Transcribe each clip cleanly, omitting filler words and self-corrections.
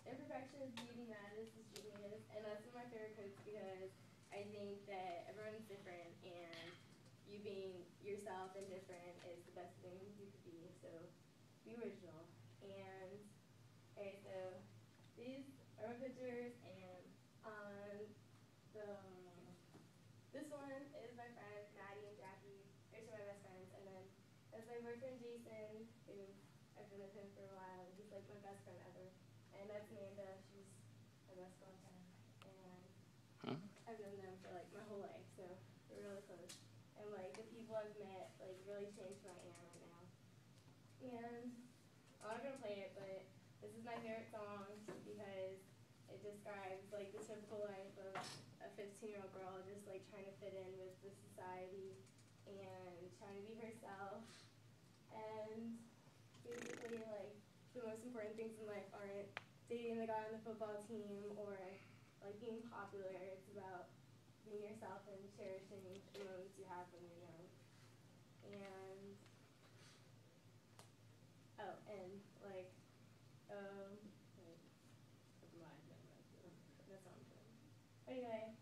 imperfection is beauty, madness is genius, and that's one of my favorite quotes because I think that everyone's different, and you being yourself and different is the best thing you could be. So be original. And okay, so these are my pictures, and on the this one is my friends Maddie and Jackie. They're two of my best friends, and then that's my boyfriend Jason, who I've been with him for a while. He's like my best friend ever. And that's Amanda. She's my best girlfriend, and I've known them for like my whole life, so we're really close. And like the people I've met like really changed who I am right now. And I'm not gonna play it, but this is my favorite song because it describes like the typical life of a 15-year-old girl just like trying to fit in with the society and trying to be herself. And basically like the most important things in life aren't dating the guy on the football team or like being popular. It's about being yourself and cherishing the moments you have when you're young. And oh, and like wait, never mind. That's not important. Anyway,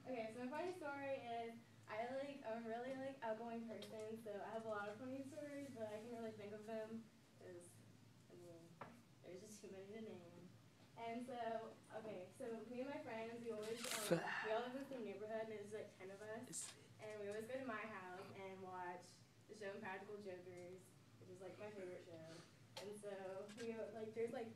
okay, so my funny story is I'm a really like outgoing person, so I have a lot of funny stories, but I can't really think of them because I mean there's just too many to name. And so okay, so me and my friends we all live in the same neighborhood, and there's like 10 of us, and we always go to my house and watch the show Impractical Jokers, which is like my favorite show. And so we like there's like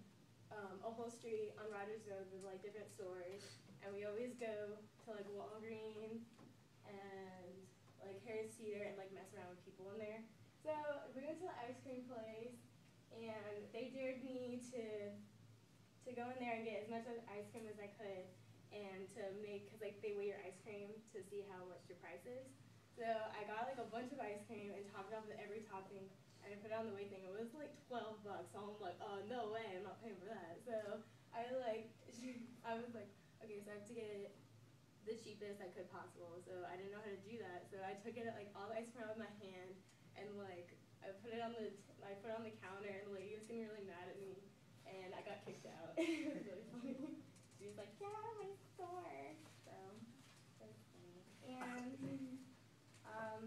a whole street on Rogers Road with like different stores, and we always go to like Walgreens and like Harris Teeter and like mess around with people in there. So we went to the ice cream place, and they dared me to go in there and get as much ice cream as I could, and to make because like they weigh your ice cream to see how much your price is. So I got like a bunch of ice cream and topped it off with every topping. And I put it on the weight thing. It was like $12. So I'm like, oh no way, I'm not paying for that. So I was like, okay, so I have to get it the cheapest I could possible. So I didn't know how to do that. So I took it like all the ice cream out of my hand and like I put it on the counter, and the lady was getting really mad at me, and I got kicked out. It was really funny. She was like, get out of my store. So that's funny. And oh,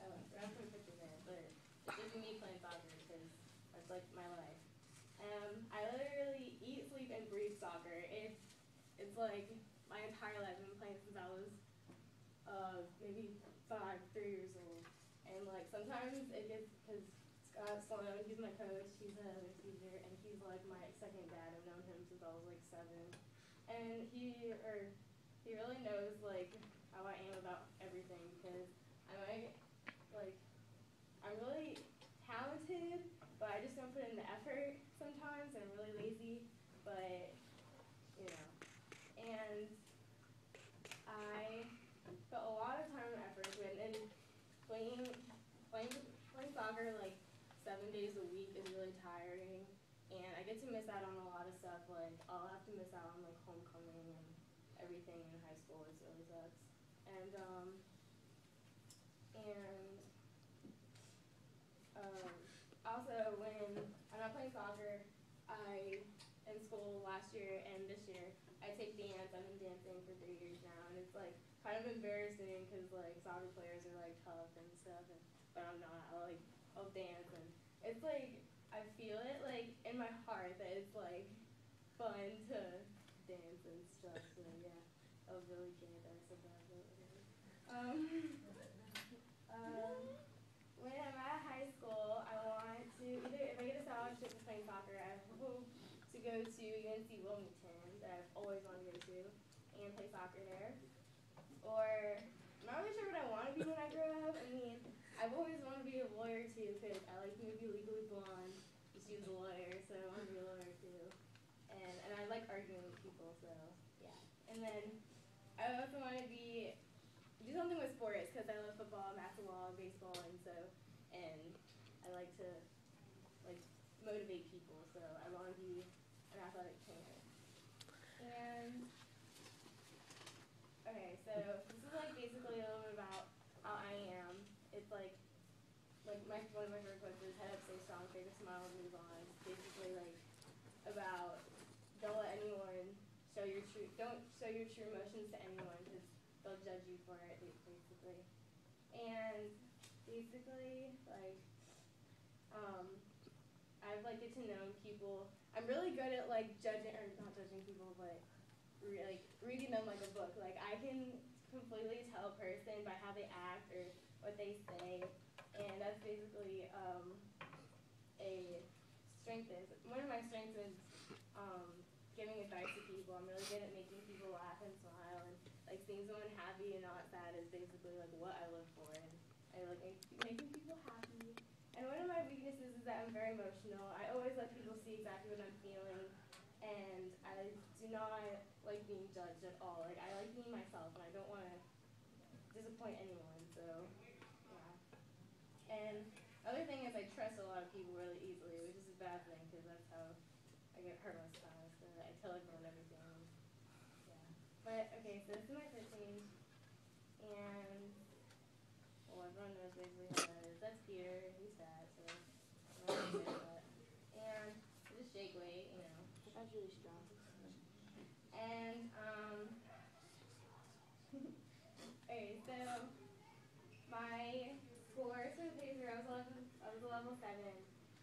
I forgot to put a picture there, but it's just me playing soccer because that's like my life. I literally eat, sleep, and breathe soccer. It's like my entire life. I've been playing since I was maybe 3 years old. And like sometimes it gets because Scott Sloan, he's my coach. He's another teacher, and he's like my second dad. I've known him since I was like 7, and he really knows like how I am about everything because I'm really talented, but I just don't put in the effort sometimes, and I'm really lazy, but, you know. And I put a lot of time and effort in playing soccer like 7 days a week is really tiring, and I get to miss out on a lot of stuff, like I'll have to miss out on like homecoming and everything in high school. It really sucks. And also, when I'm not playing soccer, in school last year and this year, I take dance. I've been dancing for 3 years now, and it's like kind of embarrassing because like soccer players are like tough and stuff, but I'm not. I'll dance, and it's like I feel it like in my heart that it's like fun to dance and stuff. So yeah, that was really cute. I said that. When I'm at high school, I want to either if I get a scholarship for playing soccer, I hope to go to UNC Wilmington that I've always wanted to go to and play soccer there. Or I'm not really sure what I want to be when I grow up. I mean, I've always wanted to be a lawyer too because I like the movie Legally Blonde. She was a lawyer, so I want to be a lawyer too. And I like arguing with people, so yeah. And then I also want to do something with sports because I love football, basketball, baseball, and I like to like motivate people. So I want to be an athletic trainer. And okay, so this is like basically a little bit about how I am. It's like one of my favorite quotes is head up, stay strong, fake a smile, and move on. It's basically like a about don't let anyone don't show your true emotions to anyone because they'll judge you for it, basically. And basically, like, I've like get to know people. I'm really good at like judging, or not judging people, but like reading them like a book. Like I can completely tell a person by how they act or what they say, and that's basically a strength is. One of my strengths is giving advice to people. I'm really good at making people laugh and smile, and like seeing someone happy and not sad is basically like what I live for, and I like making people happy. And one of my weaknesses is that I'm very emotional. I always let people see exactly what I'm feeling, and I do not like being judged at all. Like I like being myself, and I don't want to disappoint anyone. So yeah. And other thing is I trust a lot of people really easily, which is a bad thing because that's how I get hurt most times. So I tell everyone everything. Yeah. But okay, so this is my 15, and well, everyone knows basically how that is. That's Peter. He's fat, so I'm not gonna say that. And just shake weight, you know. That's really strong. And okay, so my score for the paper, I was a level 7,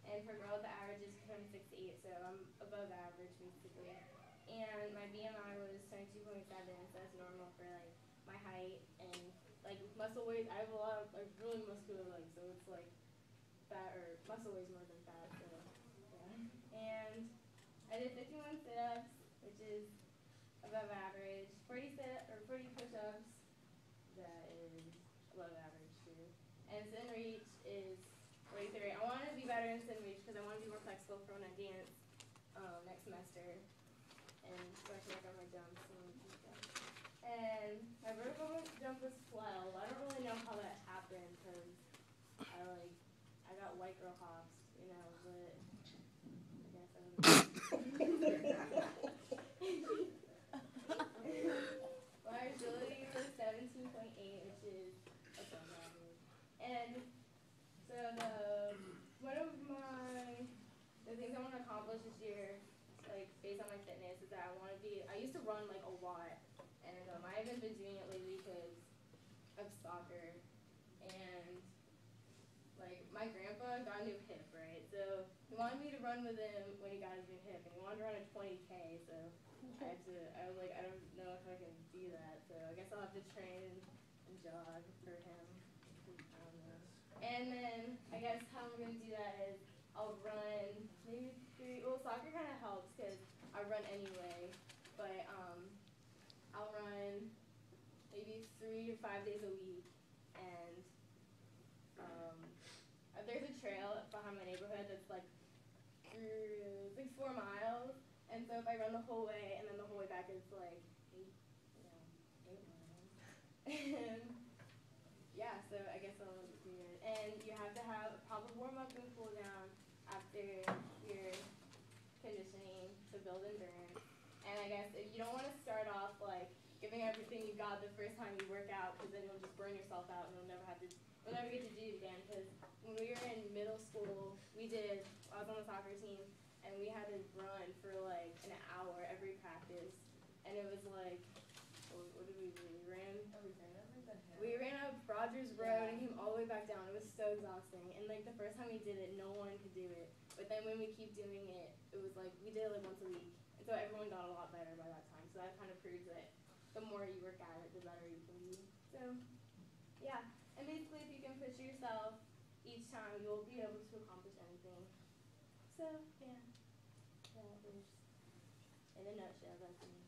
and for girls the average is from 6 to 8, so I'm above average basically. And my BMI was 22.7, so that's normal for like my height and like muscle weight. I have a lot of like really muscular legs, so it's like fat or muscle weighs more than fat. So yeah. And I did 51 sit-ups, which is above average. 40 push-ups, that is above average too. And sin reach is 43. I want to be better in sin reach because I want to be more flexible for when I dance next semester. And so I can work on my jumps and stuff. And my vertical jump was 12. I don't really know how that happened because I got white girl hops, you know, but I guess I was my agility was 17.8, which is above average. And so one of the things I want to accomplish this year, like based on my fitness, is that I used to run like a lot, and I haven't been doing it lately because of soccer. And like my grandpa got a new hip, right? So he wanted me to run with him when he got his new hip, and he wanted to run a 20K. So I was like, I don't know if I can do that. So I guess I'll have to train and jog for him. I don't know. And then I guess how I'm gonna do that is I'll run maybe 3. Well, soccer kind of helps because I run anyway, but I'll run maybe 3 to 5 days a week, and there's a trail behind my neighborhood that's like 4 miles, and so if I run the whole way and then the whole way back, it's like 8 miles. And yeah, so I guess I'll do it. And you have to have a proper warm up and cool down after your conditioning to build endurance. And I guess if you don't want to start off like giving everything you got the first time you work out, because then you'll just burn yourself out and you'll never get to do it again. Because when we were in middle school, I was on the soccer team, and we had to run for like an hour every practice, and it was like, what did we do? We ran up Rogers Road and came all the way back down. It was so exhausting, and like the first time we did it, no one could do it. But then when we keep doing it, it was like we did it like once a week, and so everyone got a lot better by that time. So that kind of proves that the more you work at it, the better you can be. So yeah, and basically if you can push yourself each time, you'll be able to accomplish anything. So yeah, that is in a nutshell, that's me.